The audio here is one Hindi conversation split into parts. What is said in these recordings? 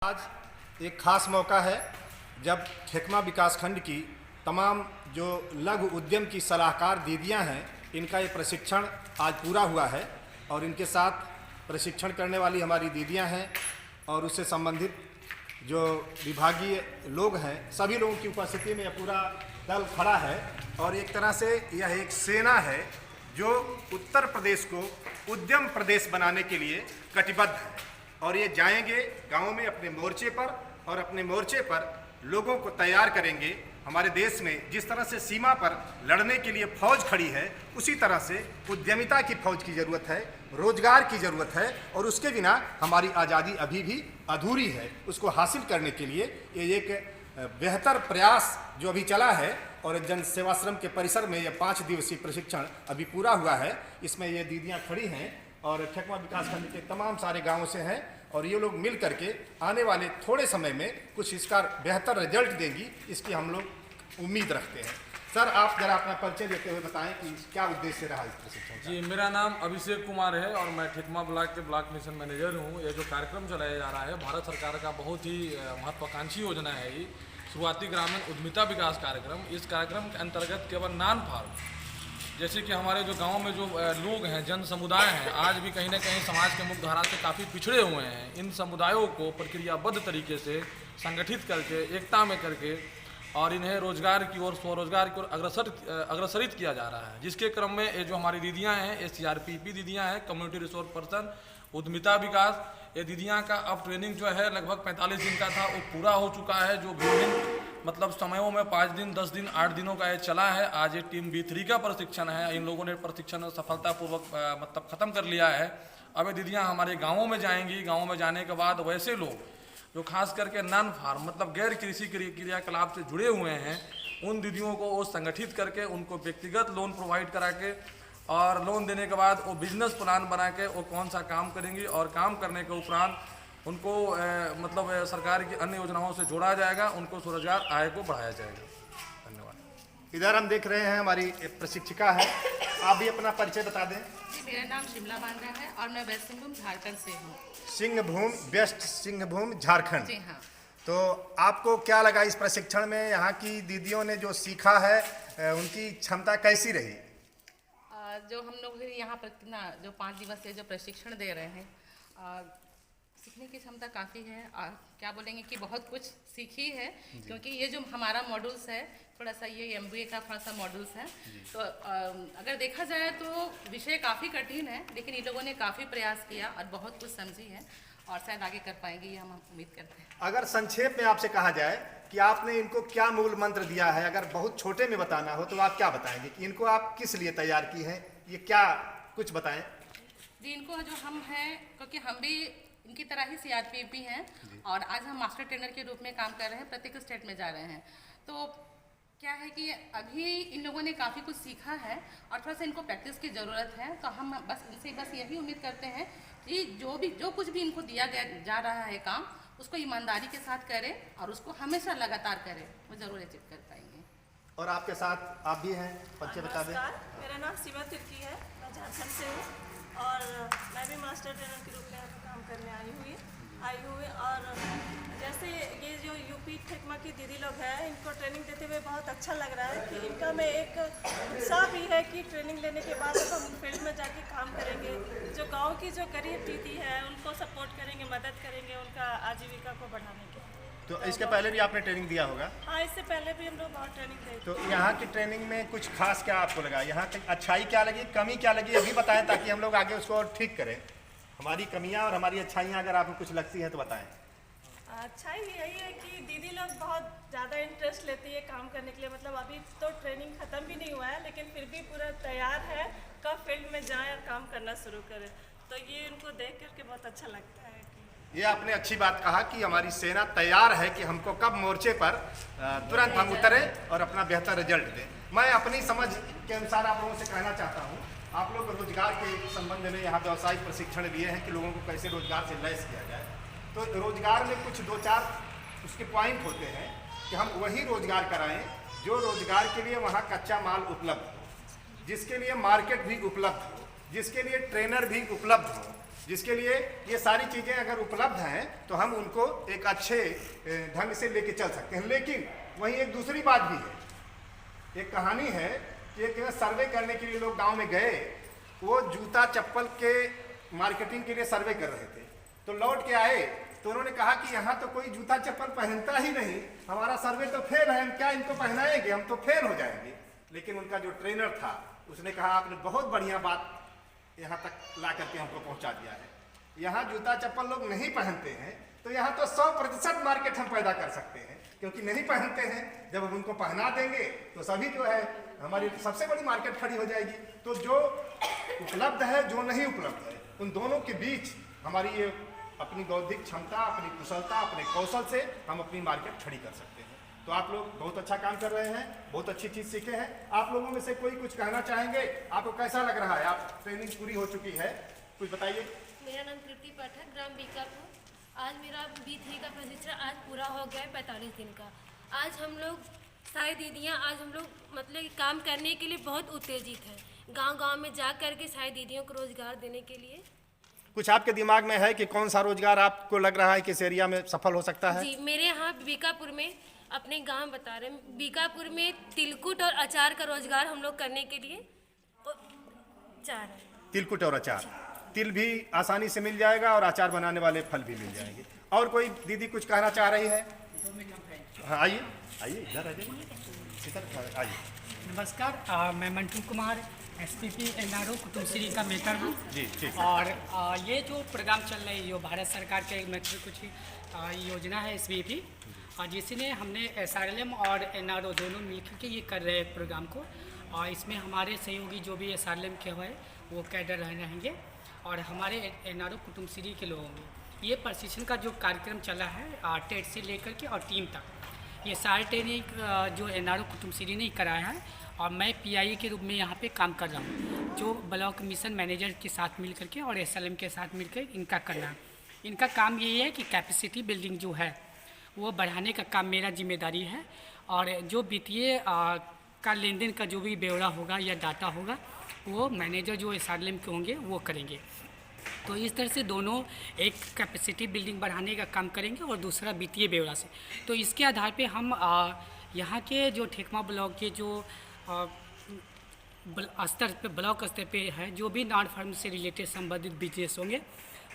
आज एक खास मौका है जब खेकमा विकासखंड की तमाम जो लघु उद्यम की सलाहकार दीदियां हैं, इनका ये प्रशिक्षण आज पूरा हुआ है और इनके साथ प्रशिक्षण करने वाली हमारी दीदियां हैं और उससे संबंधित जो विभागीय लोग हैं, सभी लोगों की उपस्थिति में यह पूरा दल खड़ा है और एक तरह से यह एक सेना है जो उत्तर प्रदेश को उद्यम प्रदेश बनाने के लिए कटिबद्ध है और ये जाएंगे गाँव में अपने मोर्चे पर और अपने मोर्चे पर लोगों को तैयार करेंगे। हमारे देश में जिस तरह से सीमा पर लड़ने के लिए फौज खड़ी है, उसी तरह से उद्यमिता की फौज की ज़रूरत है, रोजगार की ज़रूरत है और उसके बिना हमारी आज़ादी अभी भी अधूरी है। उसको हासिल करने के लिए ये एक बेहतर प्रयास जो अभी चला है और जन सेवाश्रम के परिसर में यह 5 दिवसीय प्रशिक्षण अभी पूरा हुआ है। इसमें ये दीदियां खड़ी हैं और खेकमा विकासखंड के तमाम सारे गांवों से हैं और ये लोग मिल करके आने वाले थोड़े समय में कुछ इसका बेहतर रिजल्ट देंगी, इसकी हम लोग उम्मीद रखते हैं। सर, आप जरा अपना परिचय देते हुए बताएं कि क्या उद्देश्य रहा इस प्रशिक्षण का। जी, मेरा नाम अभिषेक कुमार है और मैं खेकमा ब्लॉक के ब्लॉक मिशन मैनेजर हूँ। ये जो कार्यक्रम चलाया जा रहा है, भारत सरकार का बहुत ही महत्वाकांक्षी योजना है ये शुरुआती ग्रामीण उद्यमिता विकास कार्यक्रम। इस कार्यक्रम के अंतर्गत केवल नॉन फार्म, जैसे कि हमारे जो गांव में जो लोग हैं, जन समुदाय हैं, आज भी कहीं ना कहीं समाज के मुख्यधारा से काफ़ी पिछड़े हुए हैं। इन समुदायों को प्रक्रियाबद्ध तरीके से संगठित करके, एकता में करके और इन्हें रोजगार की ओर, स्वरोजगार की ओर अग्रसरित किया जा रहा है। जिसके क्रम में ये जो हमारी दीदियां हैं, ये CRPP दीदियां हैं, कम्युनिटी रिसोर्स पर्सन, उद्यमिता विकास। ये दीदियां का अब ट्रेनिंग जो है लगभग 45 दिन का था, वो पूरा हो चुका है। जो विभिन्न मतलब समयों में 5 दिन, 10 दिन, 8 दिनों का ये चला है। आज ये टीम B3 का प्रशिक्षण है। इन लोगों ने प्रशिक्षण सफलतापूर्वक मतलब ख़त्म कर लिया है। अब ये दीदियाँ हमारे गाँवों में जाएंगी। गाँव में जाने के बाद वैसे लोग जो खास करके नॉन फार्म मतलब गैर कृषि क्रियाकलाप से जुड़े हुए हैं, उन दीदियों को वो संगठित करके उनको व्यक्तिगत लोन प्रोवाइड करा के और लोन देने के बाद वो बिजनेस प्लान बना के वो कौन सा काम करेंगी और काम करने के उपरांत उनको मतलब सरकार की अन्य योजनाओं से जोड़ा जाएगा, उनको स्वरोजगार आय को बढ़ाया जाएगा। धन्यवाद। इधर हम देख रहे हैं हमारी प्रशिक्षिका है, आप भी अपना परिचय बता दें। मेरा नाम शिमला बांद्रा है और मैं वेस्ट सिंहभूम झारखंड से हूँ। वेस्ट सिंहभूम झारखंड। जी हाँ। तो आपको क्या लगा इस प्रशिक्षण में? यहाँ की दीदियों ने जो सीखा है उनकी क्षमता कैसी रही? जो हम लोग यहाँ पर ना जो 5 दिवसीय जो प्रशिक्षण दे रहे हैं, सीखने की क्षमता काफ़ी है। क्या बोलेंगे कि बहुत कुछ सीखी है, क्योंकि ये जो हमारा मॉड्यूल्स है, थोड़ा सा ये MBA का थोड़ा सा मॉड्यूल्स है। तो अगर देखा जाए तो विषय काफ़ी कठिन है, लेकिन इन लोगों ने काफ़ी प्रयास किया और बहुत कुछ समझी है और शायद आगे कर पाएंगे, ये हम उम्मीद करते हैं। अगर संक्षेप में आपसे कहा जाए कि आपने इनको क्या मूल मंत्र दिया है, अगर बहुत छोटे में बताना हो तो आप क्या बताएंगे कि इनको आप किस लिए तैयार की हैं? ये क्या कुछ बताएं। जी, इनको जो हम हैं, क्योंकि हम भी इनकी तरह ही CRPP हैं और आज हम मास्टर ट्रेनर के रूप में काम कर रहे हैं, प्रत्येक स्टेट में जा रहे हैं। तो क्या है कि अभी इन लोगों ने काफ़ी कुछ सीखा है और थोड़ा सा इनको प्रैक्टिस की ज़रूरत है। तो हम बस इनसे यही उम्मीद करते हैं कि जो कुछ भी इनको दिया गया जा रहा है काम, उसको ईमानदारी के साथ करें और उसको हमेशा लगातार करें, वो ज़रूर अचीव कर पाएंगे। और आपके साथ आप भी हैं, परिचय बता दें। मेरा नाम सीमा तिर्की है, मैं झारखंड से हूँ और मैं भी मास्टर ट्रेनर के रूप में काम करने आई हुई और जैसे ये जो यूपी खेकमा की दीदी लोग हैं, इनको ट्रेनिंग देते हुए बहुत अच्छा लग रहा है कि इनका में एक उत्साह भी है कि ट्रेनिंग लेने के बाद हम फील्ड में जाके काम करेंगे, जो गांव की जो गरीब दीदी है उनको सपोर्ट करेंगे, मदद करेंगे उनका आजीविका को बढ़ाने के। तो इसके पहले भी आपने ट्रेनिंग दिया होगा? हाँ, इससे पहले भी हम लोग बहुत ट्रेनिंग दी। तो यहाँ की ट्रेनिंग में कुछ खास क्या आपको लगा? यहाँ की अच्छाई क्या लगी, कमी क्या लगी, ये भी बताएं ताकि हम लोग आगे उसको और ठीक करें। हमारी कमियाँ और हमारी अच्छाइयाँ अगर आपको कुछ लगती हैं तो बताएं। अच्छाई यही है कि दीदी लोग बहुत ज़्यादा इंटरेस्ट लेती है काम करने के लिए। मतलब अभी तो ट्रेनिंग ख़त्म भी नहीं हुआ है, लेकिन फिर भी पूरा तैयार है कब फील्ड में जाएं और काम करना शुरू करें। तो ये उनको देख करके बहुत अच्छा लगता है कि ये आपने अच्छी बात कहा कि हमारी सेना तैयार है कि हमको कब मोर्चे पर तुरंत हम उतरें और अपना बेहतर रिजल्ट दें। मैं अपनी समझ के अनुसार आप लोगों से कहना चाहता हूँ, आप लोग रोजगार के संबंध में यहाँ व्यावसायिक प्रशिक्षण दिए हैं कि लोगों को कैसे रोजगार से लैस किया जाए। तो रोजगार में कुछ 2-4 उसके पॉइंट होते हैं कि हम वही रोजगार कराएं जो रोजगार के लिए वहाँ कच्चा माल उपलब्ध हो, जिसके लिए मार्केट भी उपलब्ध हो, जिसके लिए ट्रेनर भी उपलब्ध हो जिसके लिए ये सारी चीज़ें अगर उपलब्ध हैं तो हम उनको एक अच्छे ढंग से लेके चल सकते हैं। लेकिन वहीं एक दूसरी बात भी है, एक कहानी है कि एक सर्वे करने के लिए लोग गांव में गए, वो जूता चप्पल के मार्केटिंग के लिए सर्वे कर रहे थे, तो लौट के आए तो उन्होंने कहा कि यहाँ तो कोई जूता चप्पल पहनता ही नहीं, हमारा सर्वे तो फेल है, हम क्या इनको पहनाएंगे, हम तो फेल हो जाएंगे। लेकिन उनका जो ट्रेनर था उसने कहा आपने बहुत बढ़िया बात यहाँ तक ला करके हमको पहुँचा दिया है, यहाँ जूता चप्पल लोग नहीं पहनते हैं तो यहाँ तो 100% मार्केट हम पैदा कर सकते हैं, क्योंकि नहीं पहनते हैं, जब हम उनको पहना देंगे तो सभी जो है हमारी सबसे बड़ी मार्केट खड़ी हो जाएगी। तो जो उपलब्ध है जो नहीं उपलब्ध है उन दोनों के बीच हमारी ये अपनी बौद्धिक क्षमता, अपनी कुशलता, अपने कौशल से हम अपनी मार्केट खड़ी कर सकते हैं। तो आप लोग बहुत अच्छा काम कर रहे हैं, बहुत अच्छी चीज़ सीखे हैं। आप लोगों में से कोई कुछ कहना चाहेंगे? आपको कैसा लग रहा है? आप ट्रेनिंग पूरी हो चुकी है, कुछ बताइए। मेरा नाम तृप्ति पाठक, ग्राम बीकापुर। आज मेरा B3 का प्रशिक्षण आज पूरा हो गया है 45 दिन का। आज हम लोग सारी दीदियाँ आज हम लोग मतलब कि काम करने के लिए बहुत उत्तेजित हैं, गांव-गांव में जा कर के सारी दीदियों को रोजगार देने के लिए। कुछ आपके दिमाग में है कि कौन सा रोजगार आपको लग रहा है कि इस एरिया में सफल हो सकता है? जी, मेरे यहाँ बीकापुर में अपने गांव बता रहे हैं, बीकापुर में तिलकुट और अचार का रोजगार हम लोग करने के लिए चाह रहे हैं। तिलकुट और अचार, तिल भी आसानी से मिल जाएगा और अचार बनाने वाले फल भी मिल जाएंगे। और कोई दीदी कुछ कहना चाह रही है? हाँ, आइए आइए, इधर आइए। नमस्कार, मैं मंटू कुमार, SPP NRO कुटुम्बश्री का मेकर हूँ जी, ठीक। और ये जो प्रोग्राम चल रही है, जो भारत सरकार के मेट्रो कुछ योजना है SPP, और जिसने हमने SRLM और NRO दोनों मिलकर के ये कर रहे हैं प्रोग्राम को। और इसमें हमारे सहयोगी जो भी SRLM के हुए वो कैडर रहेंगे और हमारे NRO कुटुम्बश्री के लोग होंगे। ये प्रशिक्षण का जो कार्यक्रम चला है टेट से लेकर के और टीम तक, ये सारे ट्रेनिंग जो NRO कुटुम्बश्री ने कराया है और मैं PIA के रूप में यहाँ पे काम कर रहा हूँ, जो ब्लॉक मिशन मैनेजर के साथ मिल करके और SLM के साथ मिलकर इनका करना है। इनका काम यही है कि कैपेसिटी बिल्डिंग जो है वो बढ़ाने का काम मेरा जिम्मेदारी है, और जो वित्तीय का लेन देन का जो भी ब्यौरा होगा या डाटा होगा वो मैनेजर जो SRLM के होंगे वो करेंगे। तो इस तरह से दोनों एक कैपेसिटी बिल्डिंग बढ़ाने का काम करेंगे और दूसरा वित्तीय ब्यौरा से। तो इसके आधार पे हम यहाँ के जो ठेकमा ब्लॉक के जो स्तर पे ब्लॉक स्तर पे है जो भी नॉन फार्म से रिलेटेड संबंधित बिजनेस होंगे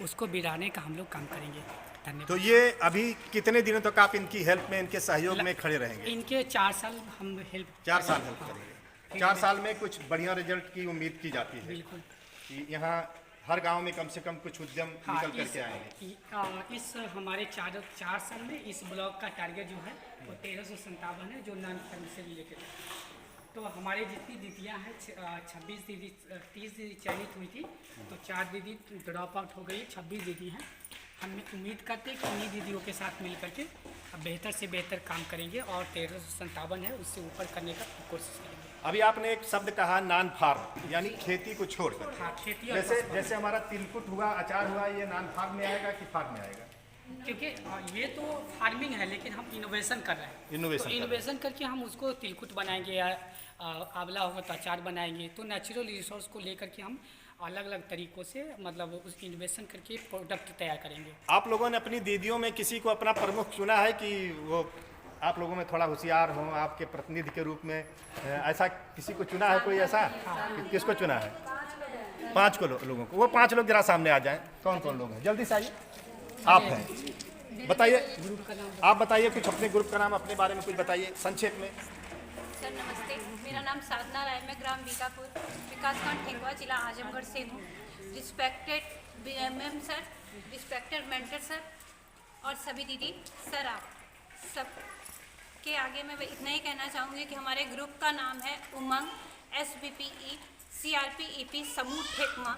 उसको बढ़ाने का हम लोग काम करेंगे। धन्यवाद। तो ये अभी कितने दिनों तक आप इनकी हेल्प में, इनके सहयोग में खड़े रहेंगे? इनके 4 साल हम हेल्प 4 साल हेल्प करेंगे। 4 साल में कुछ बढ़िया रिजल्ट की उम्मीद की जाती है बिल्कुल। कि यहाँ हर गांव में कम से कम कुछ उद्यम निकल करके आएंगे। इस हमारे 4 साल में इस ब्लॉक का टारगेट जो है वो 1357 है, जो नॉन फर्म से रिलेटेड है। तो हमारे जितनी दीदियाँ हैं 26 दीदी 30 दीदी चयनित हुई थी, तो 4 दीदी ड्रॉप आउट हो गई, 26 दीदी हैं। हम उम्मीद करते हैं कि इन्हीं दीदियों के साथ मिल करके बेहतर से बेहतर काम करेंगे और 1357 है उससे ऊपर करने का कोशिश करेंगे। अभी आपने एक शब्द कहा नॉन फार्म, यानी खेती को छोड़कर। हाँ, खेती। जैसे हमारा तिलकुट हुआ, अचार हुआ, ये नॉन फार्म में आएगा कि फार्म में आएगा? क्योंकि ये तो फार्मिंग है लेकिन हम इनोवेशन कर रहे हैं। इनोवेशन करके हम उसको तिलकुट बनाएंगे या आंवला होगा तो अचार बनाएंगे। तो नेचुरल रिसोर्स को लेकर के हम अलग अलग तरीक़ों से मतलब उस इन्वेस्टमेंट करके प्रोडक्ट तैयार करेंगे। आप लोगों ने अपनी दीदियों में किसी को अपना प्रमुख चुना है कि वो आप लोगों में थोड़ा होशियार हो, आपके प्रतिनिधि के रूप में ऐसा किसी को चुना है? कोई ऐसा किसको चुना है? 5 को लोगों को। वो 5 लोग जरा सामने आ जाएं। कौन कौन लोग हैं? जल्दी से आइए। आप हैं, बताइए। आप बताइए कुछ अपने ग्रुप का नाम, अपने बारे में कुछ बताइए संक्षेप में। सर नमस्ते, मेरा नाम साधना राय, मैं ग्राम बीकापुर विकासखंड ठेकवा जिला आजमगढ़ से हूँ। Respected BMM sir, respected mentor sir और सभी दीदी सर, आप सब के आगे मैं इतना ही कहना चाहूँगी कि हमारे ग्रुप का नाम है उमंग SBPE CRPEP समूह ठेकमा।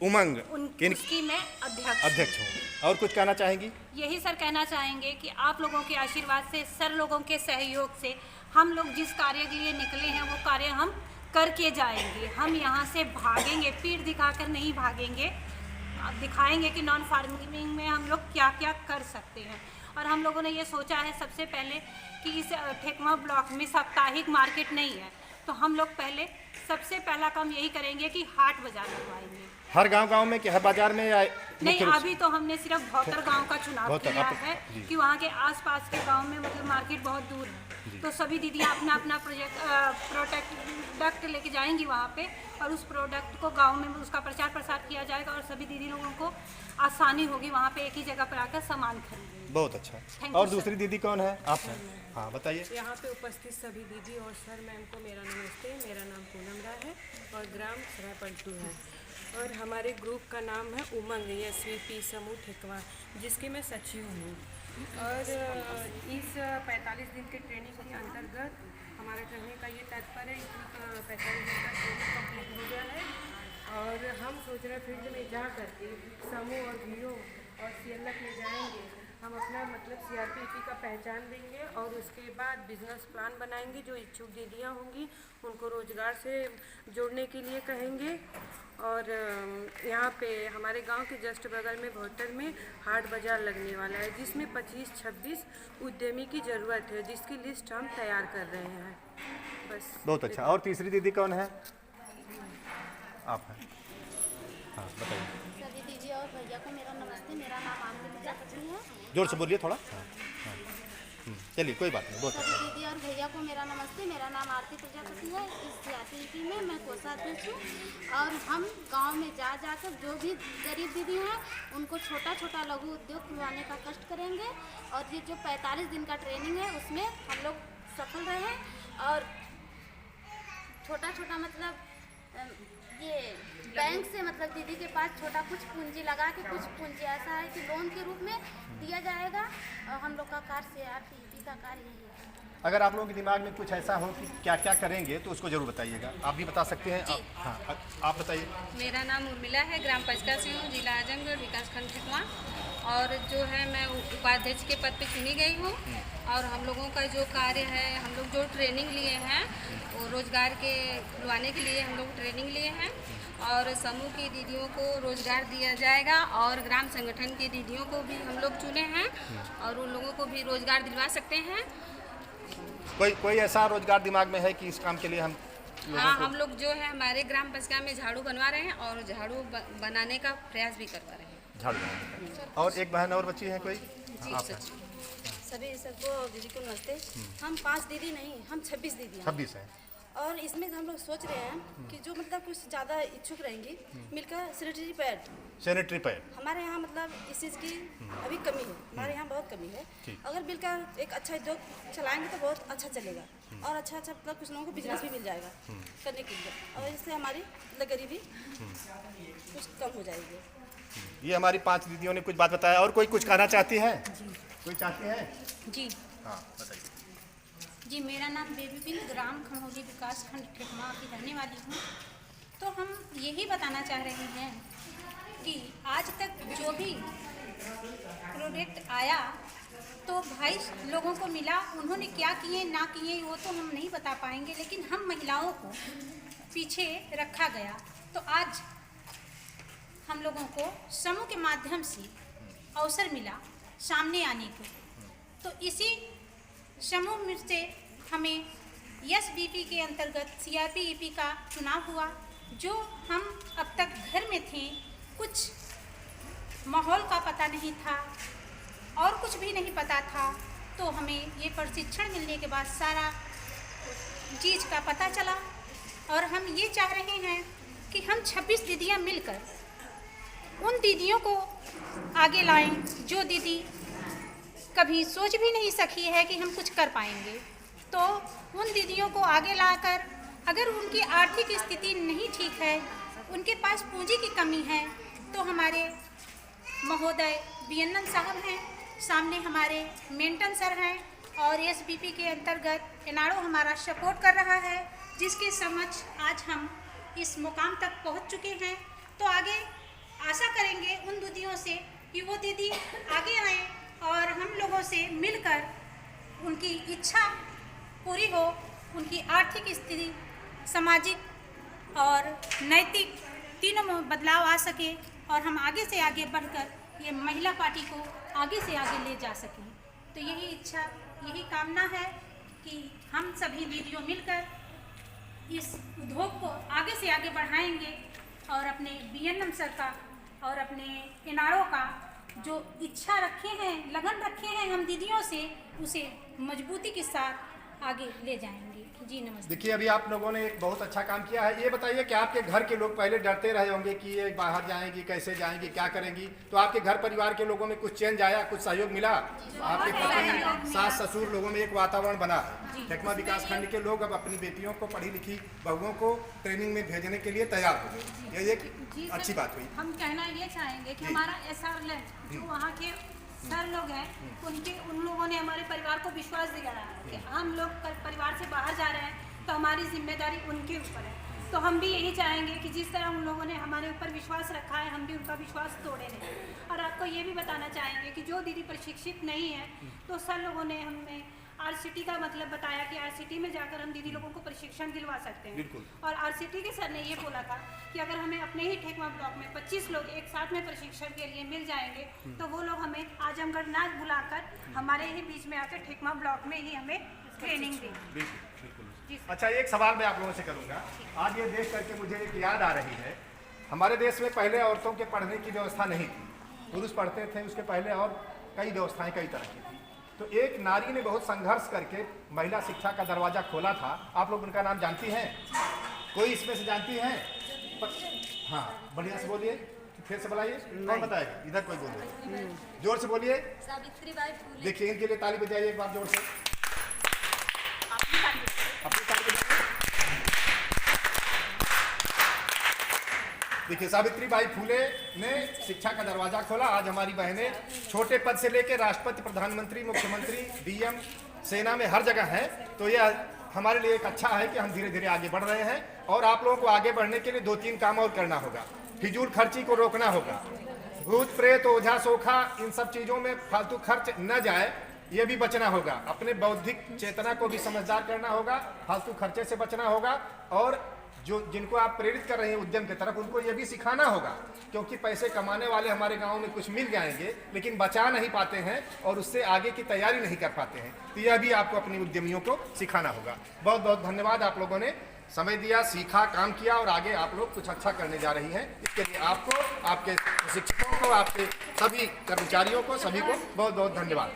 उमंग उसकी मैं अध्यक्ष हूँ। और कुछ कहना चाहेंगी? यही सर कहना चाहेंगे कि आप लोगों के आशीर्वाद से, सर लोगों के सहयोग से हम लोग जिस कार्य के लिए निकले हैं वो कार्य हम करके जाएंगे। हम यहाँ से भागेंगे, पीठ दिखाकर नहीं भागेंगे, दिखाएंगे कि नॉन फार्मिंग में हम लोग क्या क्या कर सकते हैं। और हम लोगों ने ये सोचा है सबसे पहले कि इस ठेकमा ब्लॉक में साप्ताहिक मार्केट नहीं है, तो हम लोग पहले सबसे पहला काम यही करेंगे कि हाट बाजार लगवाएंगे। हर गांव में कि हर बाजार में या नहीं, अभी तो हमने सिर्फ भौतर गांव का चुनाव भौतर, किया आप- है जी। कि वहाँ के आसपास के गांव में मतलब मार्केट बहुत दूर है, तो सभी दीदियाँ अपना अपना प्रोडक्ट लेके जाएंगी वहाँ पे, और उस प्रोडक्ट को गांव में उसका प्रचार प्रसार किया जाएगा और सभी दीदी लोगों को आसानी होगी वहाँ पे एक ही जगह पर आकर सामान खरीदने। बहुत अच्छा। Thank और you, दूसरी दीदी कौन है? आप हैं? हाँ बताइए। यहाँ पे उपस्थित सभी दीदी और सर मैम को मेरा नमस्ते। मेरा नाम पूनम राय है और ग्राम सरायपलटू है, और हमारे ग्रुप का नाम है उमंग SVP समूह ठेकवा, जिसकी मैं सचिव हूँ। और इस 45 दिन के ट्रेनिंग के अंतर्गत हमारा कहने का ये तात्पर्य है कि 45 दिन का ट्रेनिंग कंप्लीट हो गया है, और हम सोच रहे फील्ड में जा करके समूह और वीडियो और CLF में जाएंगे। हम अपना मतलब CRPP का पहचान देंगे और उसके बाद बिजनेस प्लान बनाएंगे। जो इच्छुक दीदियाँ होंगी उनको रोजगार से जोड़ने के लिए कहेंगे। और यहाँ पे हमारे गांव के जस्ट बगल में भौतर में हाट बाजार लगने वाला है, जिसमें 25-26 उद्यमी की ज़रूरत है, जिसकी लिस्ट हम तैयार कर रहे हैं। बस बहुत अच्छा। और तीसरी दीदी कौन है? आप हैं? हाँ बताइए। सभी दीदी और भैया को मेरा नमस्ते। मेरा नाम आरती प्रजापति है। जोर से बोलिए थोड़ा। हाँ हाँ चलिए कोई बात नहीं। बहुत सभी अच्छा। दीदी और भैया को मेरा नमस्ते। मेरा नाम आरती प्रजापति है। इस CRPP में मैं कोषाध्यक्ष हूँ, और हम गांव में जा जाकर जो भी गरीब दीदी हैं उनको छोटा छोटा लघु उद्योग खुलवाने का कष्ट करेंगे। और ये जो 45 दिन का ट्रेनिंग है उसमें हम लोग सफल रहे, और छोटा छोटा मतलब ये बैंक से मतलब दीदी के पास छोटा कुछ पूंजी लगा के, कुछ पूंजी ऐसा है कि लोन के रूप में दिया जाएगा। और हम लोग का कार्य CRPP का कार्य यही है। अगर आप लोगों के दिमाग में कुछ ऐसा हो कि क्या क्या करेंगे तो उसको जरूर बताइएगा। आप भी बता सकते हैं। हाँ आप बताइए। मेरा नाम उर्मिला है, ग्राम पचका से हूँ, जिला आजमगढ़, विकासखंड ठेकवा। और जो है मैं उपाध्यक्ष के पद पे चुनी गई हूँ। और हम लोगों का जो कार्य है, हम लोग जो ट्रेनिंग लिए हैं वो रोज़गार के खुलवाने के लिए हम लोग ट्रेनिंग लिए हैं, और समूह की दीदियों को रोज़गार दिया जाएगा, और ग्राम संगठन की दीदियों को भी हम लोग चुने हैं और उन लोगों को भी रोज़गार दिलवा सकते हैं। कोई ऐसा रोजगार दिमाग में है कि इस काम के लिए हम हाँ, हम लोग जो है हमारे ग्राम पचका में झाड़ू बनवा रहे हैं और झाड़ू बनाने का प्रयास भी करवा रहे हैं। झाड़ू बनाने का। और एक बहन और बच्ची है कोई? आप हैं? सभी सबको दीदी को नमस्ते। हम 5 दीदी नहीं, हम 26 दीदी हैं। 26 है। और इसमें हम लोग सोच रहे हैं कि जो मतलब कुछ ज़्यादा इच्छुक रहेंगी मिलकर सैनिटरी पैड हमारे यहाँ मतलब इस चीज़ की अभी कमी है। हमारे यहाँ बहुत कमी है। अगर मिलकर एक अच्छा उद्योग चलाएंगे तो बहुत अच्छा चलेगा, और अच्छा मतलब कुछ लोगों को बिजनेस भी मिल जाएगा करने के लिए, और इससे हमारी गरीबी कुछ कम हो जाएगी। ये हमारी 5 दीदियों ने कुछ बात बताया। और कोई कुछ कहना चाहती है? कोई चाहती है? जी हाँ बताइए। जी, मेरा नाम बेबी बिल, ग्राम खड़ोली, विकासखंड ठेकवा की रहने वाली हूँ। तो हम यही बताना चाह रहे हैं कि आज तक जो भी प्रोडक्ट आया तो भाई लोगों को मिला, उन्होंने क्या किए ना किए वो तो हम नहीं बता पाएंगे, लेकिन हम महिलाओं को पीछे रखा गया। तो आज हम लोगों को समूह के माध्यम से अवसर मिला सामने आने को, तो इसी समूह में से हमें SVP के अंतर्गत CRPP का चुनाव हुआ। जो हम अब तक घर में थे, कुछ माहौल का पता नहीं था और कुछ भी नहीं पता था, तो हमें ये प्रशिक्षण मिलने के बाद सारा चीज़ का पता चला। और हम ये चाह रहे हैं कि हम 26 दीदियाँ मिलकर उन दीदियों को आगे लाएं जो दीदी कभी सोच भी नहीं सकी है कि हम कुछ कर पाएंगे। तो उन दीदियों को आगे लाकर, अगर उनकी आर्थिक स्थिति नहीं ठीक है, उनके पास पूंजी की कमी है, तो हमारे महोदय BNN साहब हैं, सामने हमारे मेंटन सर हैं, और SVP के अंतर्गत एनाडो हमारा सपोर्ट कर रहा है, जिसके समक्ष आज हम इस मुकाम तक पहुंच चुके हैं। तो आगे आशा करेंगे उन दीदियों से कि वो दीदी आगे आएँ और हम लोगों से मिलकर उनकी इच्छा पूरी हो, उनकी आर्थिक स्थिति, सामाजिक और नैतिक तीनों में बदलाव आ सके, और हम आगे से आगे बढ़कर ये महिला पार्टी को आगे से आगे ले जा सकें। तो यही इच्छा, यही कामना है कि हम सभी दीदियों मिलकर इस उद्योग को आगे से आगे बढ़ाएंगे और अपने बीएनएम सर का और अपने एनआरओ का जो इच्छा रखे हैं, लगन रखे हैं हम दीदियों से, उसे मजबूती के साथ आगे ले जाएंगे। जी नमस्ते। देखिए, अभी आप लोगों ने एक बहुत अच्छा काम किया है। ये बताइए कि आपके घर के लोग पहले डरते रहे होंगे कि ये बाहर जाएंगी, कैसे जाएंगी, क्या करेंगी, तो आपके घर परिवार के लोगों में कुछ चेंज आया, कुछ सहयोग मिला? आपके पति, सास, ससुर लोगों में एक वातावरण बना। ठेकमा विकास खंड के लोग अब अपनी बेटियों को, पढ़ी लिखी बहुओं को ट्रेनिंग में भेजने के लिए तैयार हो गए। ये एक अच्छी बात हुई। हम कहना ये चाहेंगे कि हमारा SR जो वहाँ के सर लोग हैं, उन लोगों ने हमारे परिवार को विश्वास दिलाया कि हम लोग परिवार से बाहर जा रहे हैं तो हमारी जिम्मेदारी उनके ऊपर है। तो हम भी यही चाहेंगे कि जिस तरह उन लोगों ने हमारे ऊपर विश्वास रखा है, हम भी उनका विश्वास तोड़े नहीं। और आपको ये भी बताना चाहेंगे कि जो दीदी प्रशिक्षित नहीं है, तो सर लोगों ने हमें RCT का मतलब बताया कि RCT में जाकर हम दीदी लोगों को प्रशिक्षण दिलवा सकते हैं। और RCT के सर ने ये बोला था कि अगर हमें अपने ही ठेकमा ब्लॉक में 25 लोग एक साथ में प्रशिक्षण के लिए मिल जाएंगे, तो वो लोग हमें आजमगढ़ ना बुलाकर हमारे ही बीच में आकर ठेकमा ब्लॉक में ही हमें ट्रेनिंग देंगे। अच्छा, एक सवाल मैं आप लोगों से करूँगा। आज ये देख करके मुझे एक याद आ रही है, हमारे देश में पहले औरतों के पढ़ने की व्यवस्था नहीं थी, पुरुष पढ़ते थे। उसके पहले और कई व्यवस्थाएँ कई तरह की थी। तो एक नारी ने बहुत संघर्ष करके महिला शिक्षा का दरवाजा खोला था। आप लोग उनका नाम जानती हैं? कोई इसमें से जानती हैं? हाँ, बढ़िया से बोलिए, फिर से बुलाइए। कौन बताएगा? इधर कोई बोलिए, जोर से बोलिए। सावित्रीबाई फुले। देखिए, इनके लिए ताली बजाइए एक बार जोर से। अपनी ताली बजाइए। देखिए, सावित्रीबाई फुले ने शिक्षा का दरवाजा खोला। आज हमारी बहनें छोटे पद से लेकर राष्ट्रपति, प्रधानमंत्री, मुख्यमंत्री, DM, सेना में हर जगह हैं। तो यह हमारे लिए एक अच्छा है कि हम धीरे धीरे आगे बढ़ रहे हैं। और आप लोगों को आगे बढ़ने के लिए 2-3 काम और करना होगा। फिजूल खर्ची को रोकना होगा। भूत प्रेत, ओझा सोखा, इन सब चीज़ों में फालतू खर्च न जाए, ये भी बचना होगा। अपने बौद्धिक चेतना को भी समझदार करना होगा, फालतू खर्चे से बचना होगा। और जो जिनको आप प्रेरित कर रहे हैं उद्यम की तरफ, उनको ये भी सिखाना होगा, क्योंकि पैसे कमाने वाले हमारे गांव में कुछ मिल जाएंगे, लेकिन बचा नहीं पाते हैं और उससे आगे की तैयारी नहीं कर पाते हैं। तो यह भी आपको अपनी उद्यमियों को सिखाना होगा। बहुत बहुत धन्यवाद, आप लोगों ने समय दिया, सीखा, काम किया और आगे आप लोग कुछ अच्छा करने जा रही हैं। इसके लिए आपको, आपके शिक्षकों को, आपके सभी कर्मचारियों को, सभी को बहुत बहुत धन्यवाद।